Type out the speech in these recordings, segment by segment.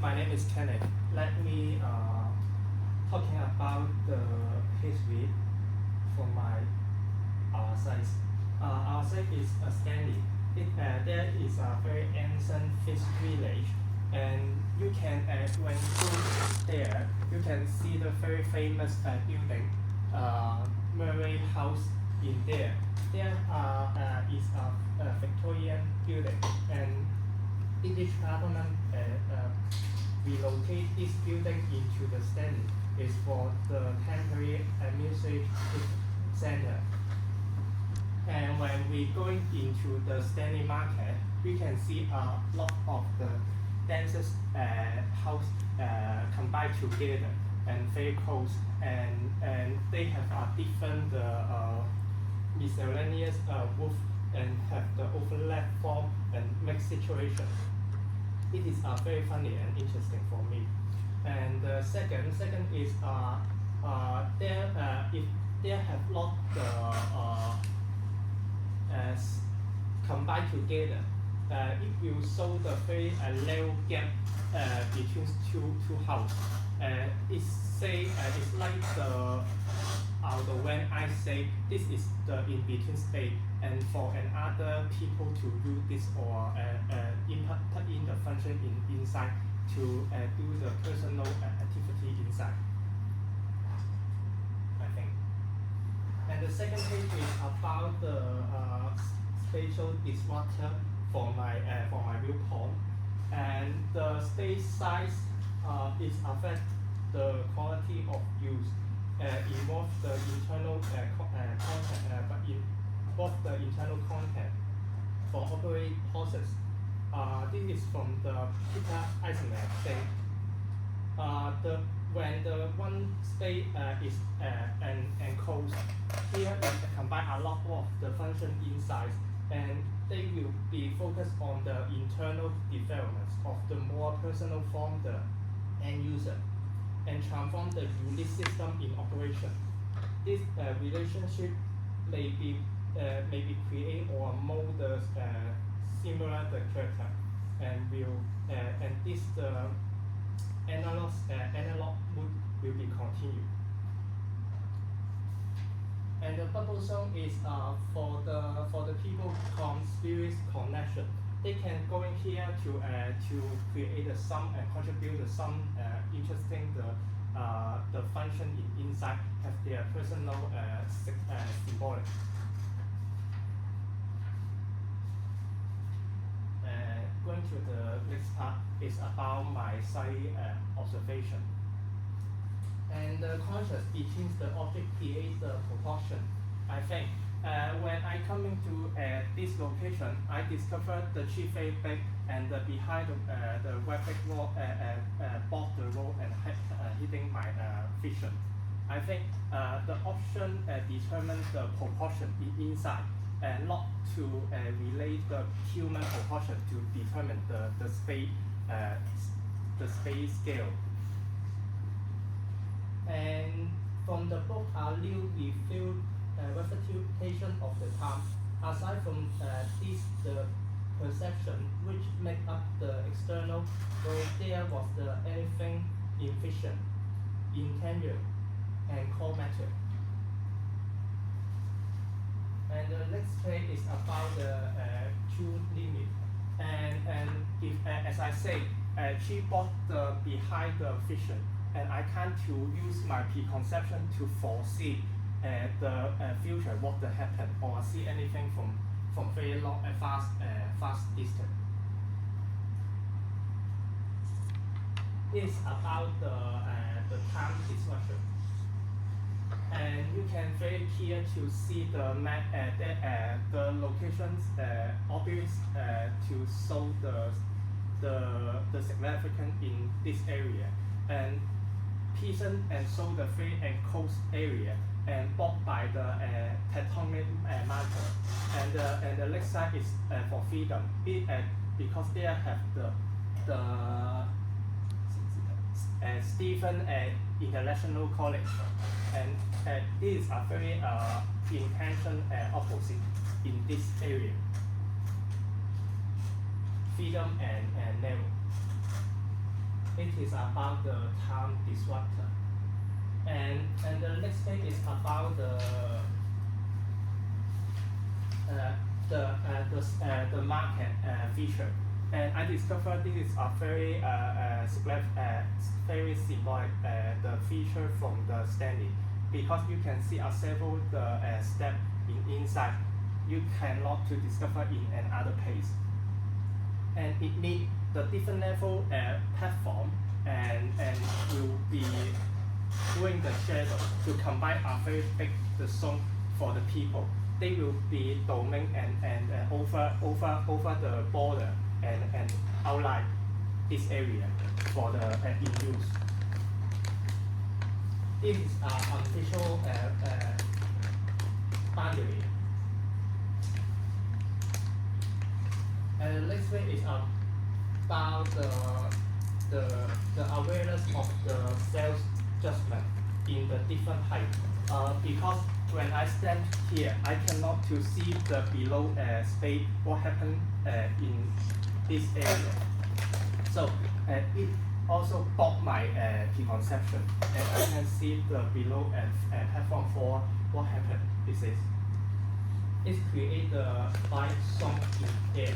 My name is Kilic. Let me talking about the history for our site. Our site is Stanley. There is a very ancient fish village, and you can when you go there, you can see the very famous building, Murray House in there. There is a Victorian building, and British government relocate this building into the Stanley is for the temporary administrative center. And when we going into the Stanley market, we can see a lot of the densest house combined together and very close, and they have a different miscellaneous roof and have the overlap form and mixed situation. It is very funny and interesting for me. And the second is if there have lot combined together, it will show the very narrow gap between two houses. It's like when I say this is the in between space, and for another people to do this or put in the function inside to do the personal activity inside, I think. And the second page is about the spatial disruptor for my viewpoint, and the space size is affect the quality of use. Involve the internal content, but involve the internal content for operate process. This is from the Peter Eisenman thing. When the one space is enclosed, here we combine a lot of the function inside, and they will be focused on the internal developments of the more personal from the end user, and transform the unique system in operation. This relationship may be create or mold the similar the character, and this analog mood will be continued. And the bubble zone is for the people from spirit connection. They can go in here to create some and contribute some interesting the function inside, have their personal symbolic. Going to the next part is about my site observation. And the contrast between the object creates the proportion. I think when I come into this location, I discovered the chief big and behind the graphic wall block the road and hitting my vision. I think the option determines the proportion inside, and not to relate the human proportion to determine the space scale. And from the book, our new review refutation of the time. Aside from this, the perception which make up the external, though there was the anything in vision, intangible, and core matter. And the next page is about the true limit. And if, as I say, she bought the behind the vision, and I can't to use my preconception to foresee the future, what will happen, or see anything from very long and fast distance. It's about the time disruption. And you can very clear to see the map, the locations, objects to show the significance in this area, and present and show the free and coast area, and blocked by the tectonic marker. And the next side is for freedom, because they have the Stephen International College, and this is a very intention opposite in this area. Freedom and narrow. it is about the time disruptor. And the next page is about the market feature. And I discovered this is a very very symbolic the feature from the standing, because you can see several step inside you cannot to discover in another page. And it needs the different level platform and will be doing the shadow to combine a very big the zone for the people. They will be domain and over the border and outline this area for the in use. This is an official boundary. And the next way is about the awareness of the self judgment in the different height. Because when I stand here, I cannot to see the below space what happened in this area. So it also block my preconception, and I can see the below platform 4 what happened. This is it create the light zone in air.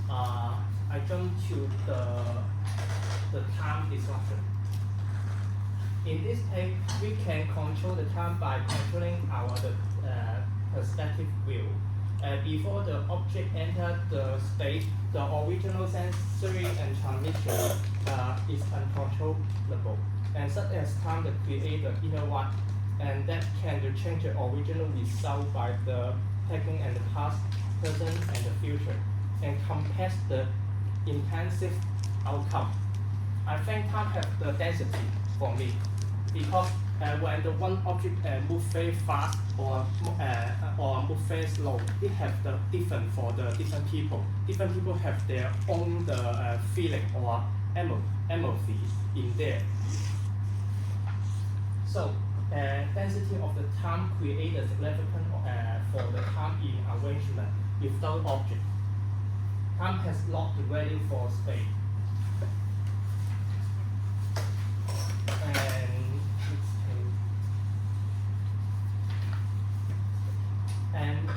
I jump to the time disruption. In this page, we can control the time by controlling our perspective view. Before the object enters the space, the original sensory and transmission is uncontrollable, and such as time that create the inner one, and that can change the original result by the taking and the past, present, and the future, and compares the intensive outcome. I think time has the density for me, because when the one object moves very fast or move very slow, it has the different for the different people. Different people have their own feeling or empathy in there. So density of the time creates a significant for the time in arrangement without object. Time has lost the value for space. And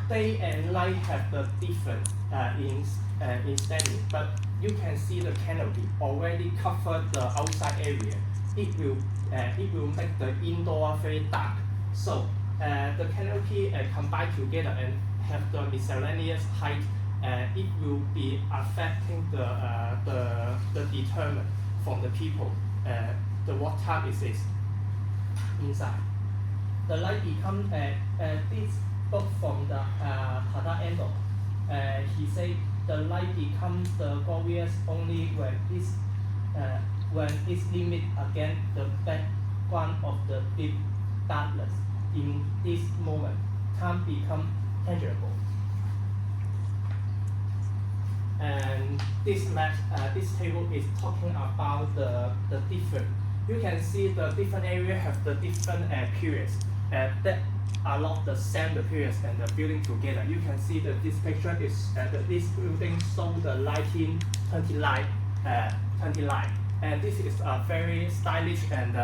day and night have the difference in standing, but you can see the canopy already covered the outside area. It will make the indoor very dark. So the canopy combined together and have the miscellaneous height. It will be affecting the determinant from the people. The what time is this inside. The light becomes this book from the Pada angle. He said the light becomes the glorious only when it's limit against the background of the deep darkness. In this moment, time becomes tangible. And this map, this table is talking about the different. You can see the different area have the different periods that are not the same periods and the building together. You can see that this picture is this building show the 1929, and this is a very stylish and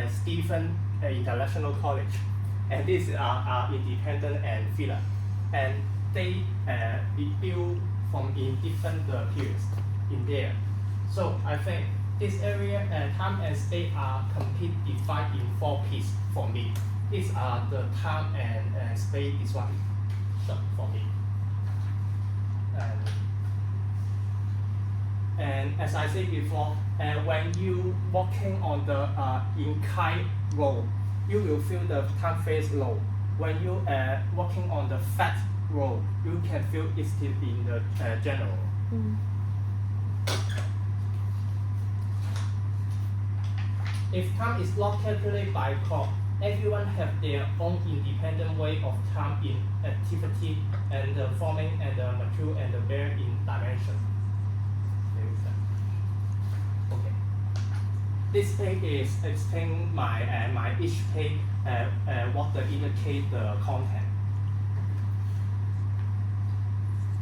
Stephen International College, and this are independent and villa, and they be built from in different periods in there. So I think this area time and space are completely divided in 4 pieces for me. These are the time and space disruption for me. And as I said before, when you walking on the inclined road, you will feel the time phase low. When you walking on the flat road, you can feel it's still in the general. If time is not calculated by clock, everyone have their own independent way of time in activity and the forming and the mature and the bear in dimension. Okay. This page is explaining my each page what the indicate the content.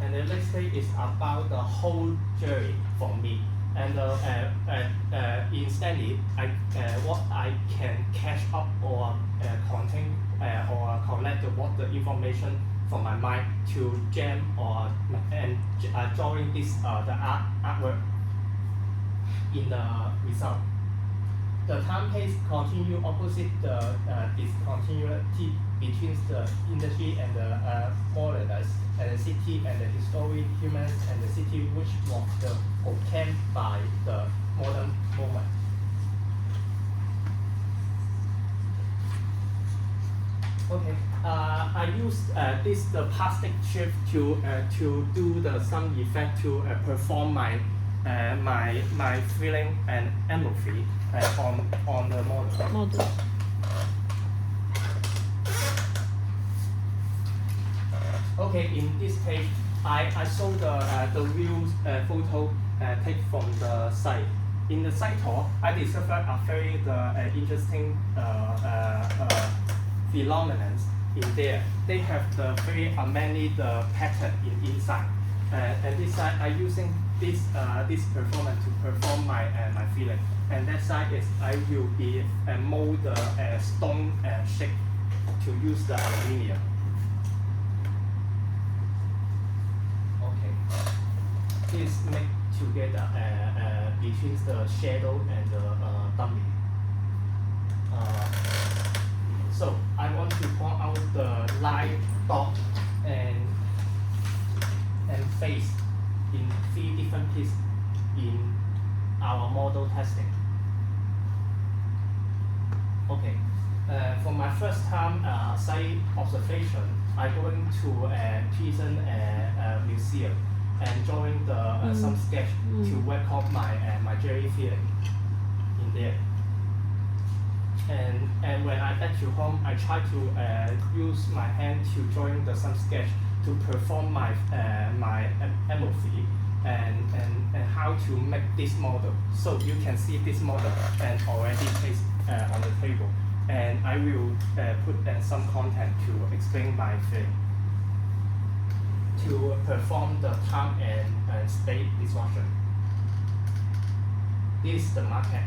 And the next page is about the whole journey for me. And in Stanley, what I can cache up or contain or collect the information from my mind to jam or drawing this the artwork in the result. The time pace continue opposite the discontinuity between the industry and the foreigners and the city and the historic humans and the city which was the occupied by the modern moment. Okay, I use the plastic chip to do the some effect to perform my my feeling and empathy on the model. Okay, in this page, I saw the real photo taken from the site. In the site tour, I discovered a very interesting phenomenon in there. They have the very many pattern inside, and this side I using this performance to perform my my feeling. And that side is I will be mold the stone shape to use the aluminium. This make together between the shadow and the dummy. So I want to point out the light, dot, and face in 3 different pieces in our model testing. Okay, for my first time site observation, I going to Prison Museum and drawing the some sketch to work out my journey feeling in there. And when I back to home, I try to use my hand to drawing the some sketch to perform my my empathy and how to make this model. So you can see this model and already placed on the table. And I will put some content to explain my feeling. To perform the time and space disruption. This is the market.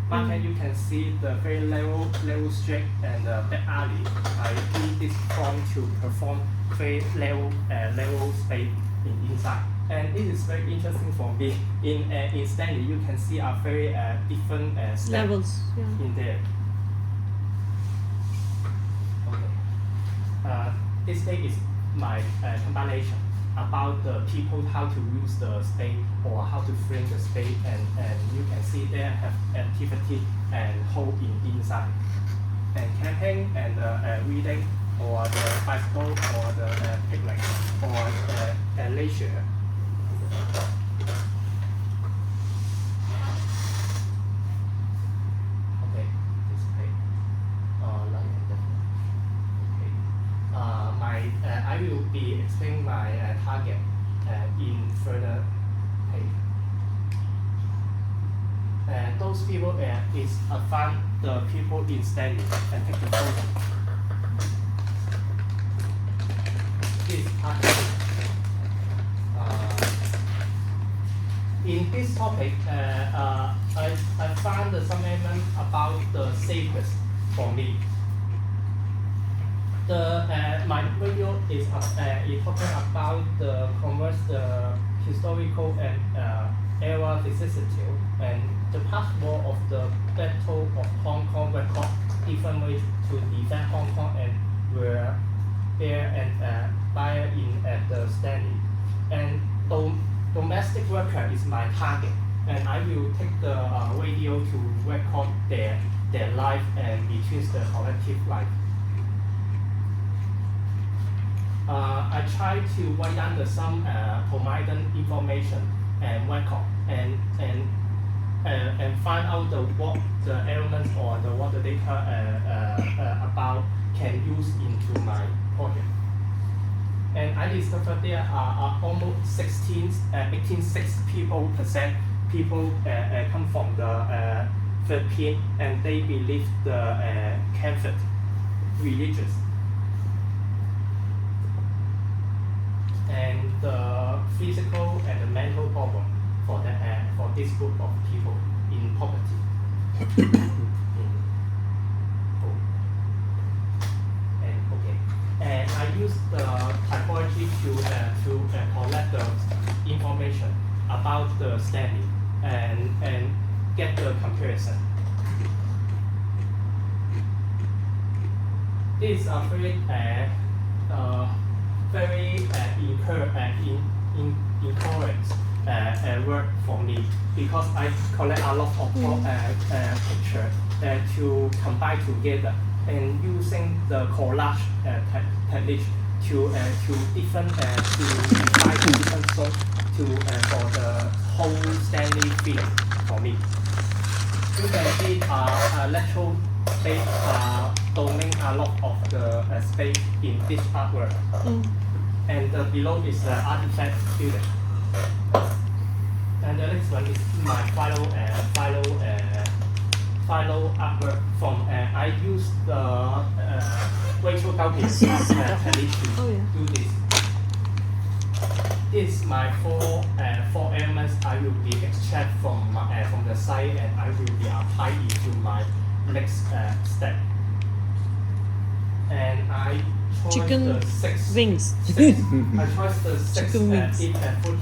Market, you can see the very level straight and the back alley. I need this form to perform very level space inside. And it is very interesting for me. In Stanley, you can see a very different levels in there. Okay. This page is my compilation about the people how to use the space or how to frame the space, and you can see there have activity and hope inside, and camping and reading or the bicycle or the picnic or leisure. Okay, this page. I will be explaining my target in further page. Those people is find the people in Stanley and take the photo. This target. In this topic, I found some element about the safest for me. My video is talking about the converse the historical and era vicissitude and the past war of the Battle of Hong Kong record different ways to defend Hong Kong and were there and buyer in at the Stanley. And domestic worker is my target, and I will take the radio to record their life and between the collective life. I try to write down some providing information and record and find out what the elements or what the data about can use into my project. And I discovered there are almost 86% people come from the Philippines, and they believe the Catholic religious. and the physical and the mental problem for this group of people in poverty. And I use the typology to collect the information about the standing and get the comparison. This is a very encouraging work for me because I collect a lot of pictures to combine together and using the collage technique to different to divide to different zones to for the whole standing field for me. You can see electro space domain a lot of the space in this artwork. And below is the artifact building. And the next one is my final artwork from I used the Rachel Dawkins technique to do this. This is my four elements I will be extract from the site and I will be applied into my next step. And I chose Chicken the six wings. I chose the six food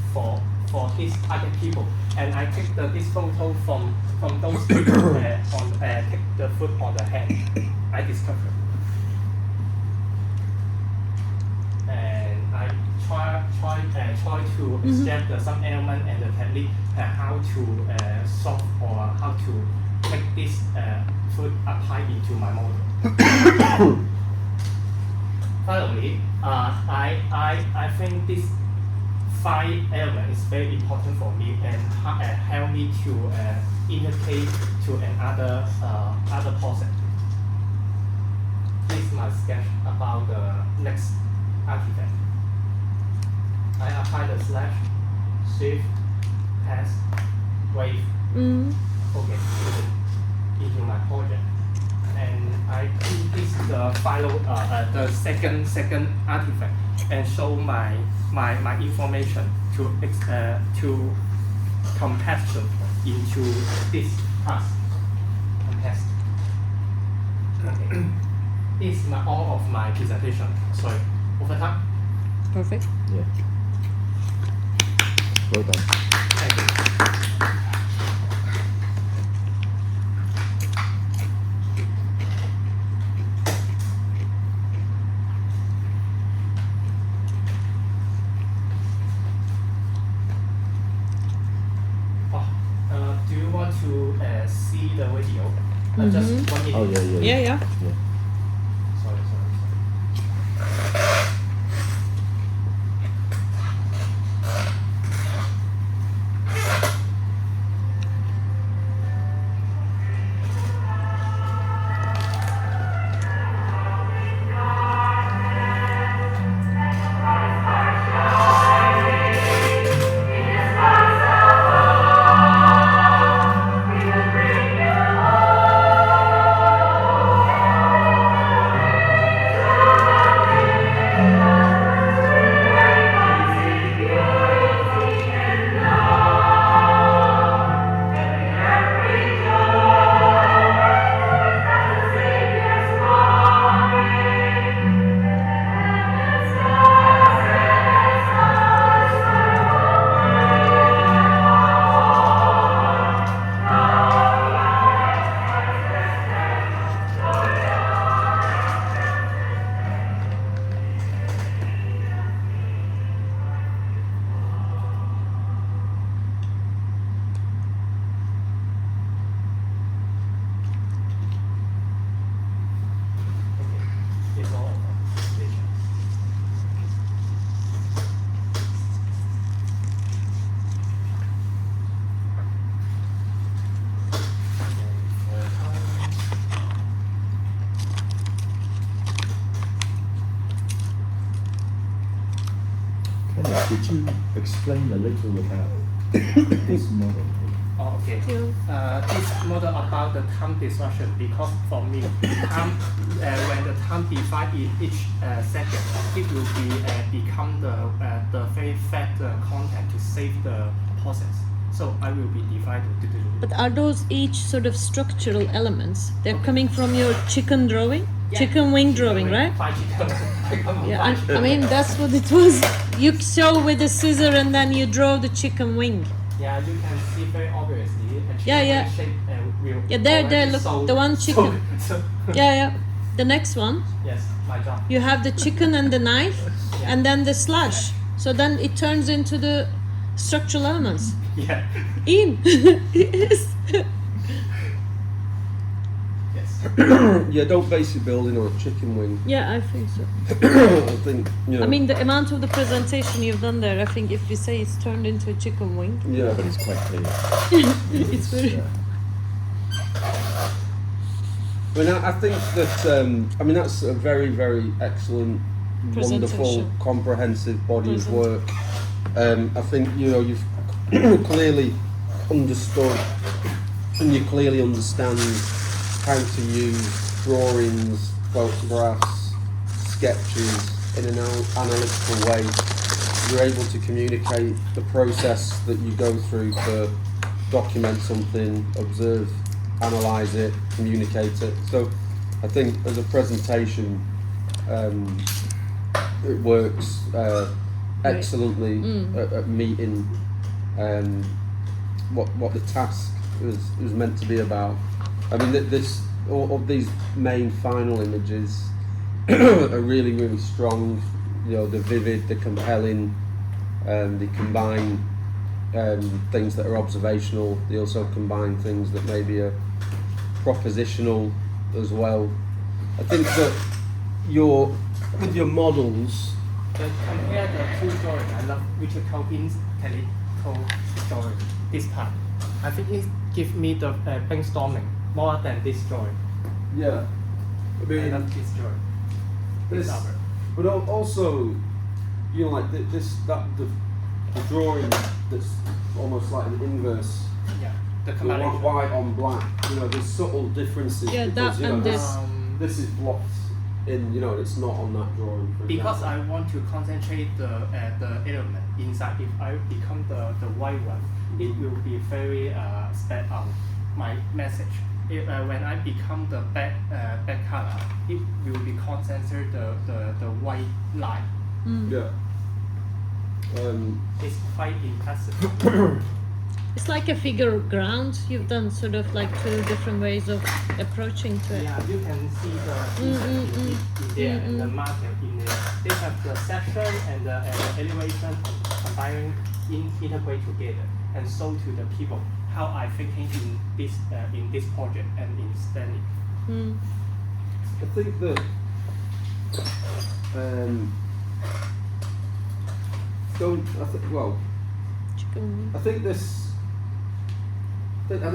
for this target people, and I take this photo from those people take the food on the hand. I discovered, and I try to extract some element and the technique how to solve or how to make this food apply into my model. Finally, I think this 5 elements is very important for me and help me to indicate to another other process. This is my sketch about the next artifact. I apply the slash, shift, pass, wave, okay, into my project. And I think this is the final, the second artifact, and show my information to compass into this task. Okay. This is all of my presentation. Sorry, over time. Perfect. Yeah. Well done. Thank you. Do you want to see the video? Just 1 minute. Oh yeah. Yeah. Sorry. Could you explain a little about this model? Oh, Okay. This model about the time disruption, because for me, time, when the time divided in each second, it will become the very fat content to save the process. So I will be divided. But are those each sort of structural elements? They're coming from your chicken drawing? Yeah. Chicken wing drawing, right? Yeah, I mean, that's what it was. You sew with a scissor and then you draw the chicken wing. Yeah, you can see very obviously. Yeah. Shape, yeah, there, look, the one chicken. Yeah. The next one. Yes, my job. You have the chicken and the knife, yeah. and then the slash. So then it turns into the structural elements. Yeah. Iain. Yes. Yeah, don't base your building on a chicken wing. Yeah, I think so. I think, you know. I mean, the amount of the presentation you've done there, I think if you say it's turned into a chicken wing. Yeah, but it's quite clear. It's very. I mean, I think that, I mean, that's a very, very excellent, wonderful, comprehensive body of work. I think, you know, you've clearly understood and you clearly understand how to use drawings, photographs, sketches in an analytical way. You're able to communicate the process that you go through to document something, observe, analyse it, communicate it. So I think as a presentation, it works excellently at meeting what the task was meant to be about. I mean, all of these main final images are really, really strong. You know, they're vivid, they're compelling, they combine things that are observational. They also combine things that maybe are propositional as well. I think that with your models. Compare the two drawings, I love Richard Copin's Kilic drawing. This part, I think it gives me the brainstorming more than this drawing. Yeah, I mean, I love this drawing. But also, you know, like the drawing that's almost like an inverse. Yeah, the combination. White on black. You know, there's subtle differences. Yeah, because, that you know, and this. This is blocked in. You know, it's not on that drawing. Because I want to concentrate the element inside. If I become the white one, it will be very spread out my message. When I become the back color, it will be concentrated the white line. Yeah. It's quite impressive. It's like a figure ground. You've done sort of like two different ways of approaching to it. Yeah, you can see the in there and the market in there. They have the section and the elevation combining integrate together and show to the people how I thinking in this project and in study. I think that I think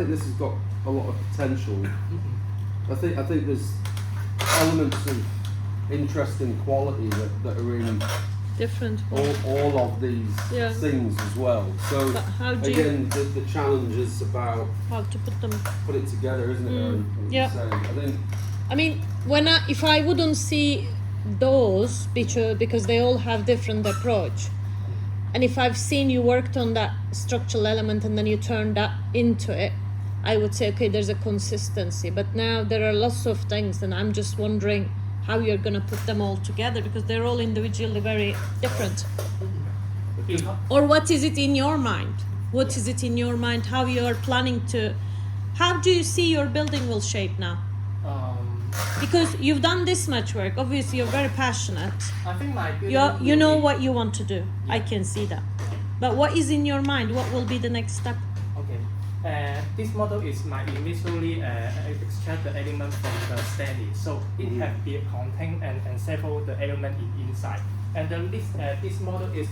this has got a lot of potential. I think there's elements of interesting quality that are in different all of these things as well. So how do again, the challenge is about how to put it together, isn't it? Yeah. I mean, if I wouldn't see those because they all have different approach, and if I've seen you worked on that structural element and then you turn that into it, I would say, okay, there's a consistency. But now there are lots of things, and I'm just wondering how you're going to put them all together, because they're all individually very different. Or what is it in your mind? What is it in your mind? How you are planning to? How do you see your building will shape now? Because you've done this much work. Obviously, you're very passionate. I think my building you know what you want to do. Yeah. I can see that. But what is in your mind? What will be the next step? Okay. This model is my initially extract the element from the study. So it have the content and several the element inside. And then this model is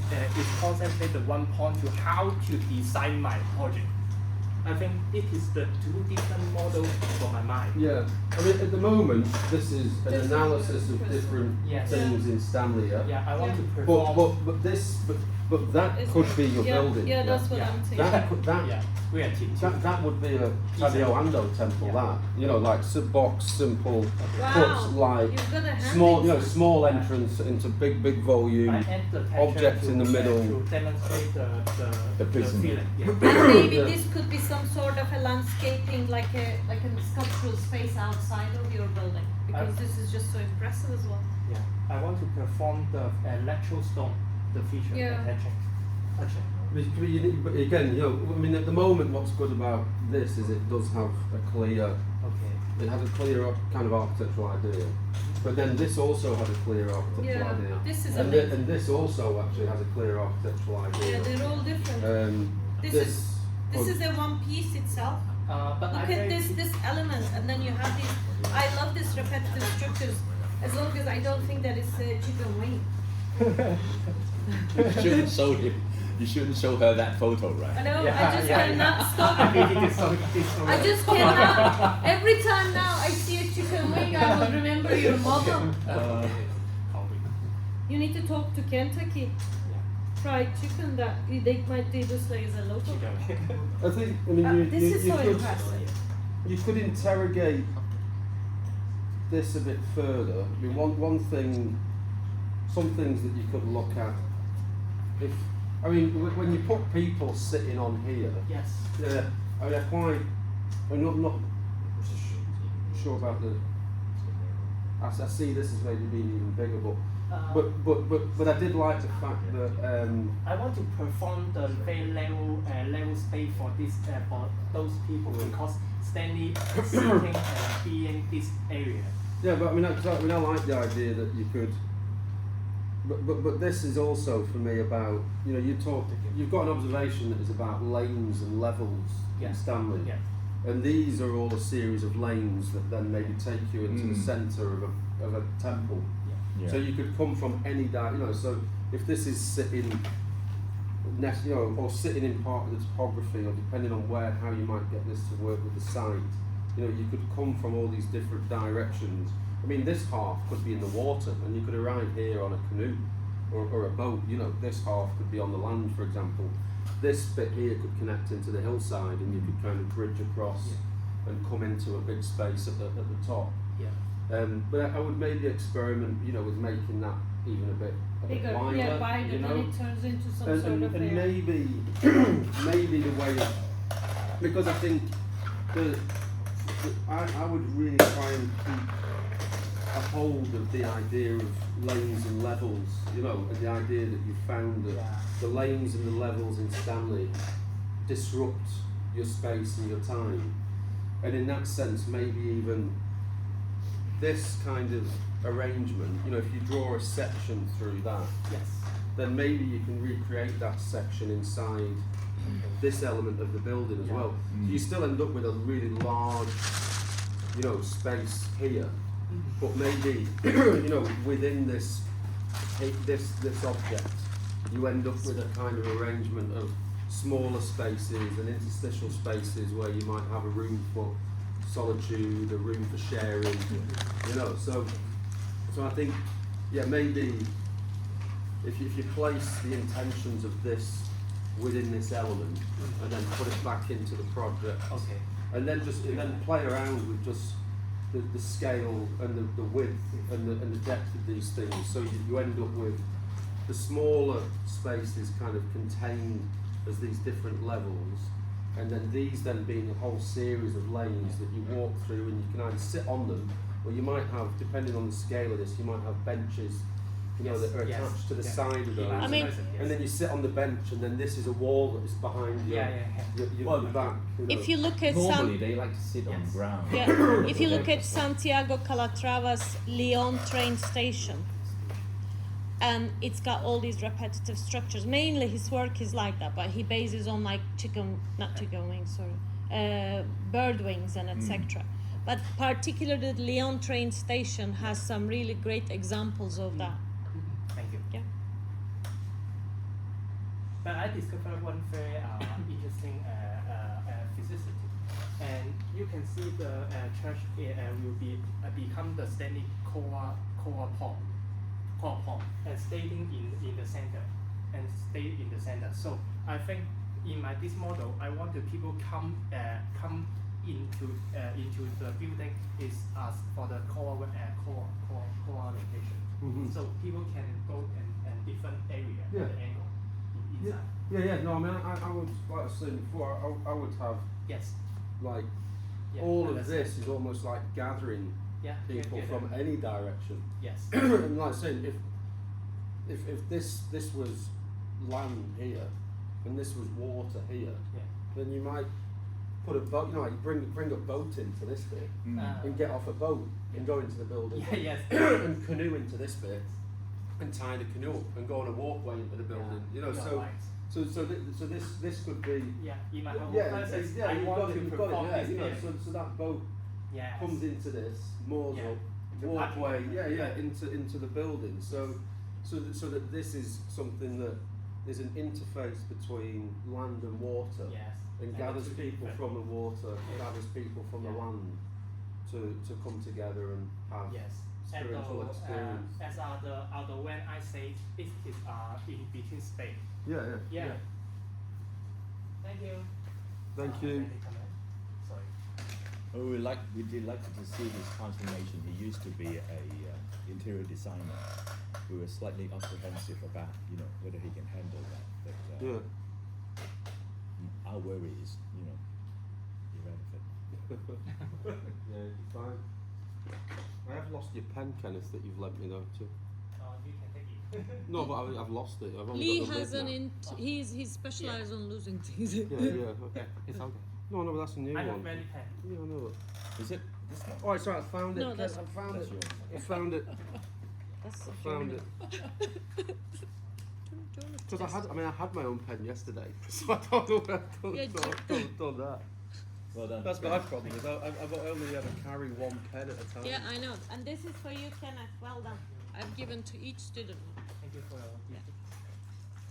concentrated one point to how to design my project. I think it is the two different models for my mind. Yeah, I mean at the moment this is an analysis of different things in Stanley. Yeah, I want to perform. But But that Is could it? be your Yeah, building. yeah, that's what Yeah. I'm thinking. That could, that, Yeah, we are teaching. that would be a Tadeo temple. Yeah. That, you know, like box, simple, Wow, cuts, like you've got a hand small, you know, in small entrance into big volume. I add the texture objects to, in the middle. to demonstrate the prism. feeling. Yeah. And maybe Yeah. this could be some sort of a landscaping, like a sculptural space outside of your building, because this is just so impressive as well. Yeah, I want to perform the electro stone, the feature Yeah. touching. But again, you know, I mean, at the moment, what's good about this is it does have a clear, Okay. it has a clear kind of architectural idea. But then this also has a clear architectural Yeah, idea. this is and, amazing. and this also actually has a clear architectural idea. Yeah, they're all different. This This is the one piece itself. But Look I at think this element, and then you have these. I love these repetitive structures, as long as I don't think that it's chicken wing. You shouldn't show him. You shouldn't show her that photo, I right? know. Yeah, I just yeah, cannot yeah. stop. I think it is so, I just cannot. Every time now I see a chicken wing, I will remember your mother. You need to talk to Kentucky Fried Chicken. That they might do this like as a local. I think, I mean, This is you so could, impressive. you could interrogate this a bit further. I mean, one thing, some things that you could look at. If I mean, when you put people sitting on here, Yes. I mean, I'm not sure about the. I see this as maybe being even bigger, but I did like the fact that. I want to perform the very level space for this for those people because Stanley sitting and being this area. Yeah, but I mean, I like the idea that you could. But this is also for me about, you know, you've got an observation that is about lanes and levels in Stanley, and these are all a series of lanes that then maybe take you into the centre of a temple. Yeah. So you could come from any you know. So if this is sitting, you know, or sitting in part of the topography, or depending on how you might get this to work with the site, you know, you could come from all these different directions. I mean, this half could be in the water, and you could arrive here on a canoe or a boat. You know, this half could be on the land, for example. This bit here could connect into the hillside, and you could kind of bridge across and come into a big space at the top. Yeah. But I would maybe experiment, you know, with making that even a bit Bigger, wider. wider, you know? then it turns into some and, sort and, of and a. maybe maybe the way, because I think I would really try and keep a hold of the idea of lanes and levels, you know, and the idea that you found that the lanes and the levels in Stanley disrupt your space and your time, and in that sense maybe even this kind of arrangement, you know, if you draw a section through that, then maybe you can recreate that section inside this element of the building as well. So you still end up with a really large, you know, space here, but maybe you know, within this object, you end up with a kind of arrangement of smaller spaces and interstitial spaces where you might have a room for solitude, a room for sharing, you know. So I think, maybe if you place the intentions of this within this element and then put it back into the project, and then play around with just the scale and the width and the depth of these things, so you end up with the smaller spaces kind of contained as these different levels, and then these then being a whole series of lanes that you walk through, and you can either sit on them, or you might have, depending on the scale of this, you might have benches, you know, that are attached to the side of those. I mean, and then you sit on the bench, and then this is a wall that is behind your back. You know. If you look at Normally they like to sit on the ground. if you look at Santiago Calatrava's Lyon train station, and it's got all these repetitive structures. Mainly his work is like that, but he bases on like bird wings and etc. But particularly the Lyon train station has some really great examples of that. Thank you. Yeah. But I discovered one very interesting physicity, and you can see the church will become the Stanley core pond, and staying in the center. and stay in the center. So I think in this model, I want the people come into the building is as for the core location. Mhm. So people can go in different area Yeah. at the angle inside. Yeah. No, I mean, I would, like I was saying before, I would have Yes. like Yeah, all of understand. this is almost like gathering Yeah. people from any direction. Yes. And like I saying, if this was land here and this was water here, Yeah. then you might put a boat. You know, like you bring a boat into this bit and get off a boat and go into the building. Yeah, yes. And canoe into this bit and tie the canoe up and go on a walkway into the building. You know, You're so. right. So this could be. Yeah, in my humble Yeah, process, yeah, I you've want got to it, perform yeah, this you know, game. so that boat Yes. comes into this, moors Yeah. up, The walkway, parking lot. yeah, into the building. So that this is something that is an interface between land and water, Yes. and And gathers the two people different- from the water, Yeah. gathers people from the Yeah. land to come together and have Yes. And spiritual experience. as other when I say it is in between space. Yeah. Yeah. Thank you. Thank you. Any comment? Sorry. Oh, we did like to see his transformation. He used to be a interior designer. We were slightly apprehensive about, whether he can handle that. But Yeah. our worry is, irrelevant. Yeah, fine. I have lost your pen, Kenneth, that you've lent me though too. You can take it. No, but I've lost it. I've only Lee got the has lid an now. he's specialised on losing things. Yeah, okay. It's okay. No, but that's a new I one. have many pens. Yeah, I know. Is it this one? Oh, sorry, I found it. No, that's- I found That's it. yours. I found it. That's I found it. Because I had my own pen yesterday, so I don't know where I've done that. Well done. That's my problem. Is I've only ever carry one pen at a time. Yeah, I know. And this is for you, Kenneth. Well done. I've given to each student. Thank you for your gift.